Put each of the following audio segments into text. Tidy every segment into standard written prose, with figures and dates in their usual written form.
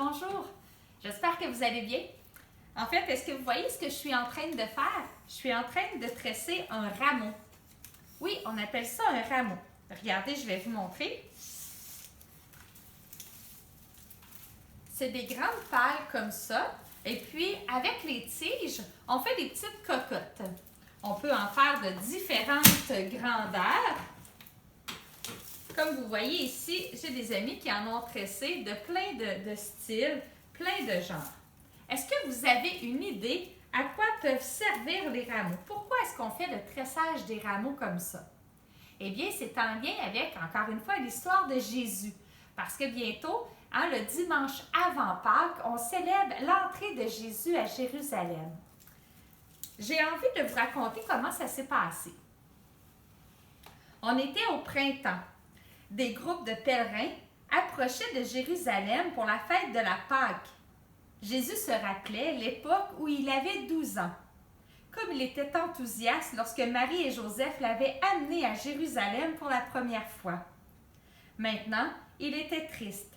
bonjour. J'espère que vous allez bien. En fait, est-ce que vous voyez ce que je suis en train de faire? Je suis en train de tresser un rameau. Oui, on appelle ça un rameau. Regardez, je vais vous montrer. C'est des grandes pales comme ça. Et puis, avec les tiges, on fait des petites cocottes. On peut en faire de différentes grandeurs. Comme vous voyez ici, j'ai des amis qui en ont tressé de plein de styles, plein de genres. Est-ce que vous avez une idée à quoi peuvent servir les rameaux? Pourquoi est-ce qu'on fait le tressage des rameaux comme ça? Eh bien, c'est en lien avec, encore une fois, l'histoire de Jésus. Parce que bientôt, le dimanche avant Pâques, on célèbre l'entrée de Jésus à Jérusalem. J'ai envie de vous raconter comment ça s'est passé. On était au printemps. Des groupes de pèlerins approchaient de Jérusalem pour la fête de la Pâque. Jésus se rappelait l'époque où il avait 12 ans. Comme il était enthousiaste lorsque Marie et Joseph l'avaient amené à Jérusalem pour la première fois. Maintenant, il était triste.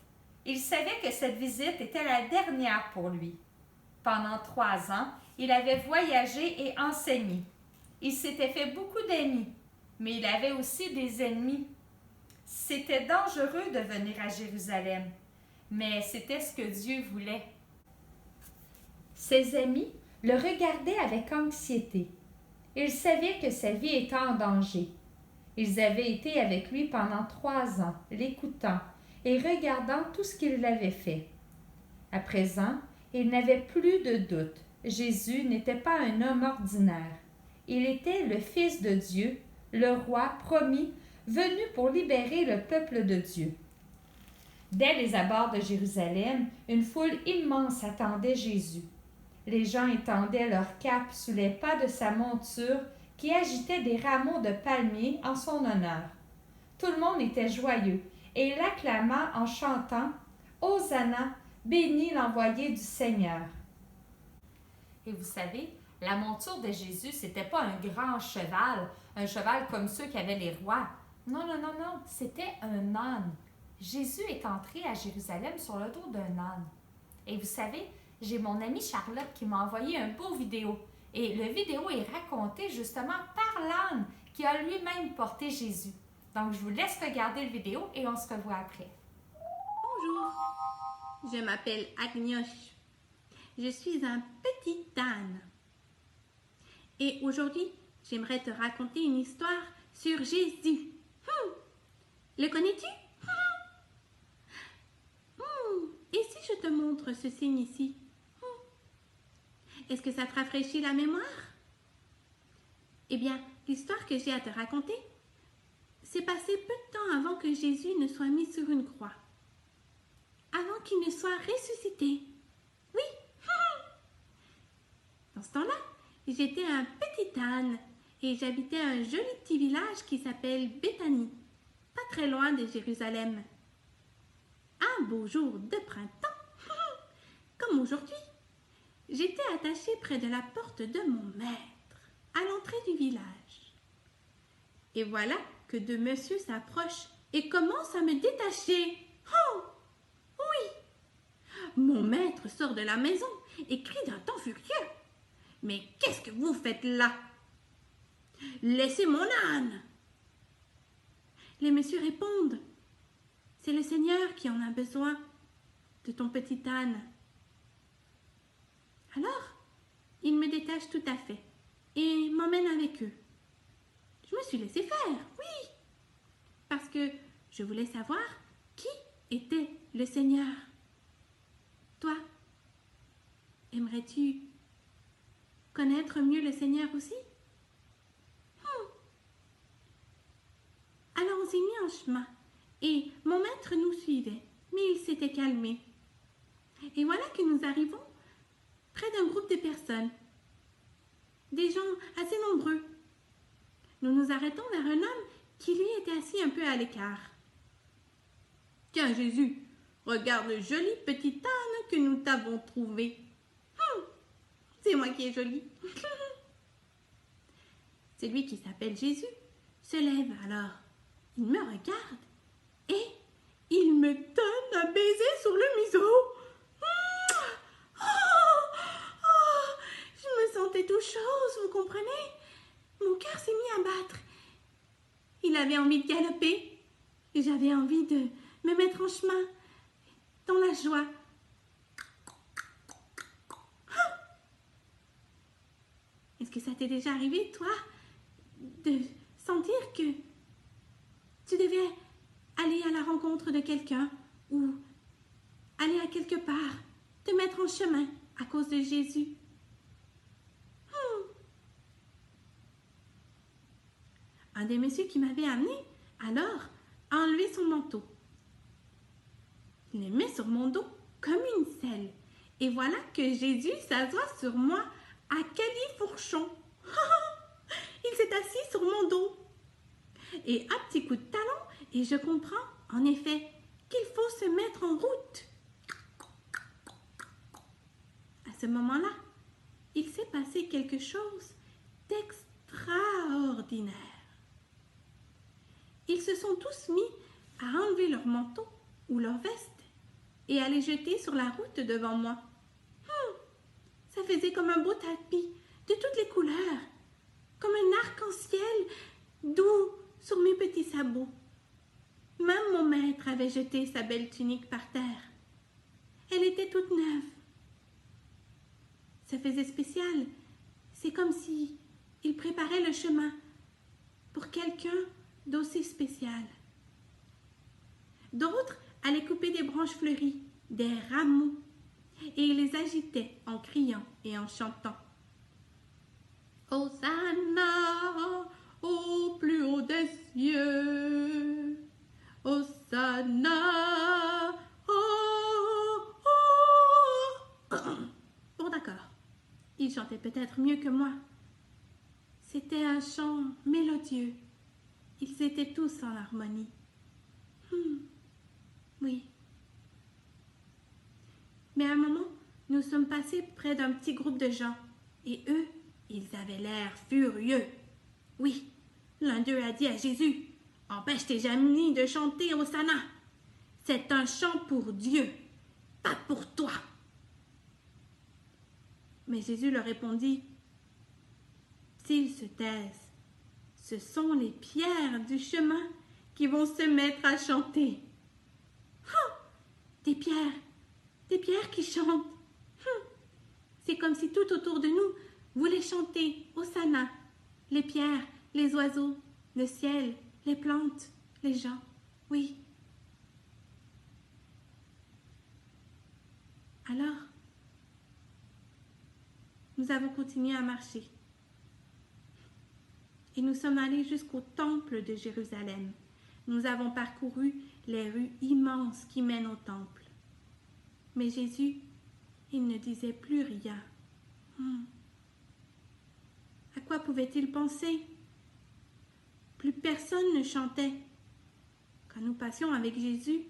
Il savait que cette visite était la dernière pour lui. Pendant 3 ans, il avait voyagé et enseigné. Il s'était fait beaucoup d'amis, mais il avait aussi des ennemis. C'était dangereux de venir à Jérusalem, mais c'était ce que Dieu voulait. Ses amis le regardaient avec anxiété. Ils savaient que sa vie était en danger. Ils avaient été avec lui pendant 3 ans, l'écoutant et regardant tout ce qu'il avait fait. À présent, ils n'avaient plus de doute. Jésus n'était pas un homme ordinaire. Il était le Fils de Dieu, le roi promis, venu pour libérer le peuple de Dieu. Dès les abords de Jérusalem, une foule immense attendait Jésus. Les gens étendaient leurs capes sous les pas de sa monture qui agitait des rameaux de palmiers en son honneur. Tout le monde était joyeux et il acclama en chantant « Hosanna, béni l'envoyé du Seigneur ». Et vous savez, la monture de Jésus, c'était pas un grand cheval, un cheval comme ceux qu'avaient les rois. Non, non, non, non, c'était un âne. Jésus est entré à Jérusalem sur le dos d'un âne. Et vous savez, j'ai mon amie Charlotte qui m'a envoyé un beau vidéo. Et le vidéo est raconté justement par l'âne qui a lui-même porté Jésus. Donc, je vous laisse regarder le vidéo et on se revoit après. Bonjour, je m'appelle Agnoche. Je suis un petit âne. Et aujourd'hui, j'aimerais te raconter une histoire sur Jésus. Le connais-tu? Et si je te montre ce signe ici? Est-ce que ça te rafraîchit la mémoire? Eh bien, l'histoire que j'ai à te raconter s'est passée peu de temps avant que Jésus ne soit mis sur une croix. Avant qu'il ne soit ressuscité. Oui! Dans ce temps-là, j'étais un petit âne et j'habitais un joli petit village qui s'appelle Béthanie, pas très loin de Jérusalem. Un beau jour de printemps, comme aujourd'hui, j'étais attachée près de la porte de mon maître, à l'entrée du village. Et voilà que deux messieurs s'approchent et commencent à me détacher. Oh! Oui! Mon maître sort de la maison et crie d'un ton furieux. « Mais qu'est-ce que vous faites là? Laissez mon âne! » Les messieurs répondent. « C'est le Seigneur qui en a besoin de ton petit âne. » Alors, ils me détachent tout à fait et m'emmènent avec eux. Je me suis laissée faire, oui, parce que je voulais savoir qui était le Seigneur. Toi, aimerais-tu connaître mieux le Seigneur aussi? Alors on s'est mis en chemin et mon maître nous suivait, mais il s'était calmé. Et voilà que nous arrivons près d'un groupe de personnes, des gens assez nombreux. Nous nous arrêtons vers un homme qui lui était assis un peu à l'écart. « Tiens Jésus, regarde le joli petit âne que nous t'avons trouvé. C'est moi qui est joli. » Celui qui s'appelle Jésus se lève alors. Il me regarde et il me donne un baiser sur le museau. de toutes choses, vous comprenez? Mon cœur s'est mis à battre. Il avait envie de galoper. Et j'avais envie de me mettre en chemin, dans la joie. Est-ce que ça t'est déjà arrivé, toi, de sentir que tu devais aller à la rencontre de quelqu'un ou aller à quelque part, te mettre en chemin à cause de Jésus? Un des messieurs qui m'avait amené, alors, a enlevé son manteau. Il le met sur mon dos comme une selle. Et voilà que Jésus s'assoit sur moi à califourchon. Il s'est assis sur mon dos. Et un petit coup de talon, et je comprends, en effet, qu'il faut se mettre en route. À ce moment-là, il s'est passé quelque chose d'extraordinaire. Ils se sont tous mis à enlever leur manteau ou leur veste et à les jeter sur la route devant moi. Ça faisait comme un beau tapis de toutes les couleurs, comme un arc-en-ciel doux sur mes petits sabots. Même mon maître avait jeté sa belle tunique par terre. Elle était toute neuve. Ça faisait spécial. C'est comme si il préparait le chemin pour quelqu'un d'aussi spécial. D'autres allaient couper des branches fleuries, des rameaux, et ils les agitaient en criant et en chantant. Hosanna au plus haut des cieux, Hosanna, oh, oh. Bon, d'accord, ils chantaient peut-être mieux que moi. C'était un chant mélodieux. Ils étaient tous en harmonie. Oui. Mais à un moment, nous sommes passés près d'un petit groupe de gens. Et eux, ils avaient l'air furieux. Oui, l'un d'eux a dit à Jésus, « Empêche tes amis de chanter Hosanna. C'est un chant pour Dieu, pas pour toi. » Mais Jésus leur répondit, « S'ils se taisent, ce sont les pierres du chemin qui vont se mettre à chanter. » Des pierres qui chantent. C'est comme si tout autour de nous voulait chanter Hosanna. Les pierres, les oiseaux, le ciel, les plantes, les gens. Oui. Alors, nous avons continué à marcher. Et nous sommes allés jusqu'au temple de Jérusalem. Nous avons parcouru les rues immenses qui mènent au temple. Mais Jésus, il ne disait plus rien. À quoi pouvait-il penser? Plus personne ne chantait. Quand nous passions avec Jésus,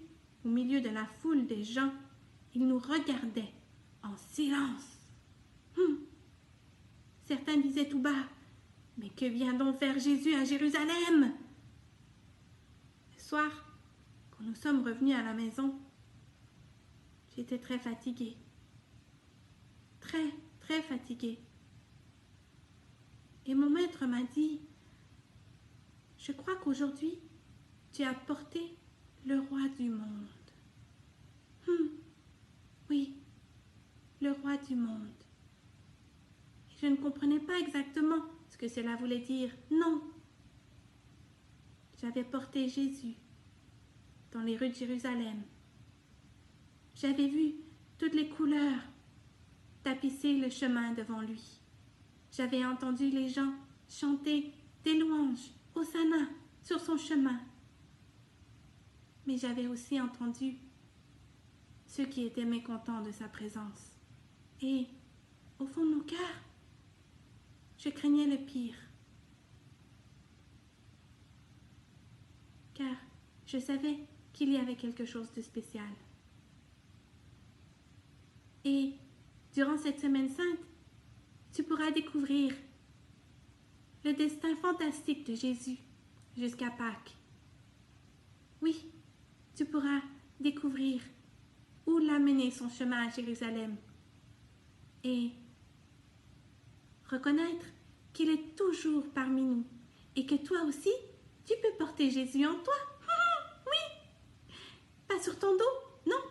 au milieu de la foule des gens, il nous regardait en silence. Certains disaient tout bas, « Mais que vient donc faire Jésus à Jérusalem ?» Le soir, quand nous sommes revenus à la maison, j'étais très fatiguée. Très, très fatiguée. Et mon maître m'a dit, « Je crois qu'aujourd'hui, tu as porté le roi du monde. » Oui, le roi du monde. Et je ne comprenais pas exactement ce que cela voulait dire. Non. J'avais porté Jésus dans les rues de Jérusalem. J'avais vu toutes les couleurs tapisser le chemin devant lui. J'avais entendu les gens chanter des louanges, Hosanna, sur son chemin. Mais j'avais aussi entendu ceux qui étaient mécontents de sa présence. Et, au fond de mon cœur, je craignais le pire. Car je savais qu'il y avait quelque chose de spécial. Et, durant cette semaine sainte, tu pourras découvrir le destin fantastique de Jésus jusqu'à Pâques. Oui, tu pourras découvrir où l'a mené son chemin à Jérusalem et reconnaître qu'il est toujours parmi nous et que toi aussi, tu peux porter Jésus en toi. Oui, pas sur ton dos, non,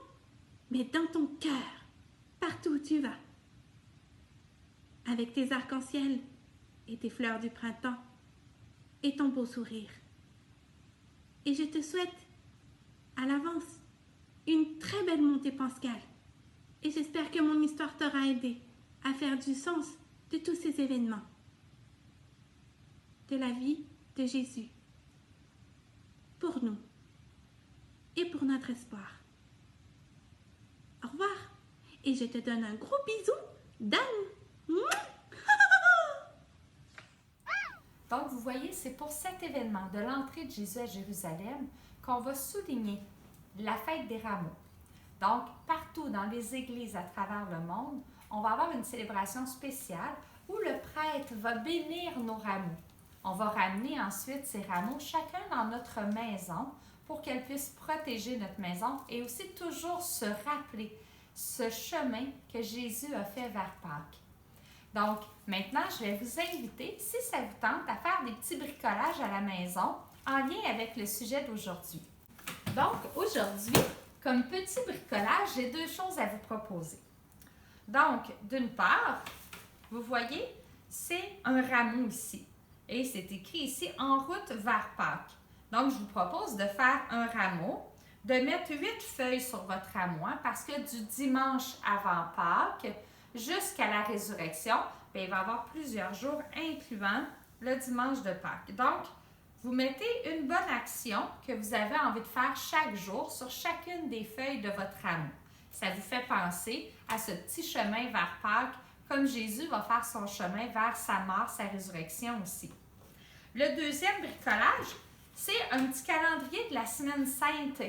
mais dans ton cœur, partout où tu vas. Avec tes arcs-en-ciel et tes fleurs du printemps et ton beau sourire. Et je te souhaite, à l'avance, une très belle montée pascale. Et j'espère que mon histoire t'aura aidé à faire du sens de tous ces événements. De la vie de Jésus. Pour nous. Et pour notre espoir. Au revoir. Et je te donne un gros bisou d'Anne. Donc, vous voyez, c'est pour cet événement de l'entrée de Jésus à Jérusalem qu'on va souligner la fête des rameaux. Donc, partout dans les églises à travers le monde, on va avoir une célébration spéciale où le prêtre va bénir nos rameaux. On va ramener ensuite ces rameaux chacun dans notre maison pour qu'elle puisse protéger notre maison et aussi toujours se rappeler ce chemin que Jésus a fait vers Pâques. Donc, maintenant, je vais vous inviter, si ça vous tente, à faire des petits bricolages à la maison en lien avec le sujet d'aujourd'hui. Donc, aujourd'hui, comme petit bricolage, j'ai deux choses à vous proposer. Donc, d'une part, vous voyez, c'est un rameau ici. Et c'est écrit ici « En route vers Pâques ». Donc, je vous propose de faire un rameau, de mettre 8 feuilles sur votre rameau, parce que du dimanche avant Pâques jusqu'à la résurrection, bien, il va y avoir plusieurs jours, incluant le dimanche de Pâques. Donc, vous mettez une bonne action que vous avez envie de faire chaque jour sur chacune des feuilles de votre rameau. Ça vous fait penser à ce petit chemin vers Pâques, comme Jésus va faire son chemin vers sa mort, sa résurrection aussi. Le deuxième bricolage, c'est un petit calendrier de la semaine sainte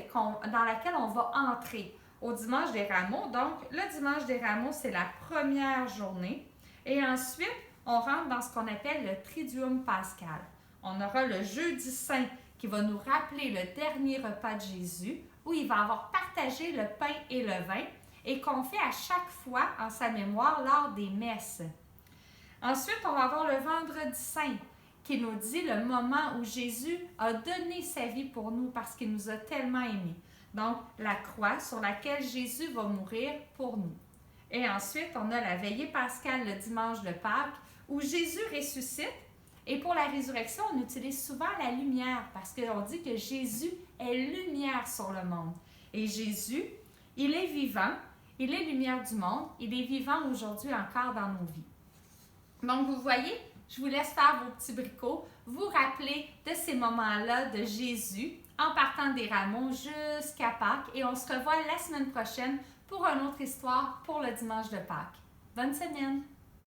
dans laquelle on va entrer au dimanche des rameaux. Donc, le dimanche des rameaux, c'est la première journée. Et ensuite, on rentre dans ce qu'on appelle le Triduum pascal. On aura le jeudi saint qui va nous rappeler le dernier repas de Jésus, où il va avoir partagé le pain et le vin et qu'on fait à chaque fois en sa mémoire lors des messes. Ensuite, on va avoir le vendredi saint qui nous dit le moment où Jésus a donné sa vie pour nous parce qu'il nous a tellement aimés. Donc, la croix sur laquelle Jésus va mourir pour nous. Et ensuite, on a la veillée pascale le dimanche de Pâques où Jésus ressuscite. Et pour la résurrection, on utilise souvent la lumière parce qu'on dit que Jésus est lumière sur le monde. Et Jésus, il est vivant, il est lumière du monde, il est vivant aujourd'hui encore dans nos vies. Donc, vous voyez, je vous laisse faire vos petits bricots, vous rappeler de ces moments-là de Jésus en partant des rameaux jusqu'à Pâques. Et on se revoit la semaine prochaine pour une autre histoire pour le dimanche de Pâques. Bonne semaine!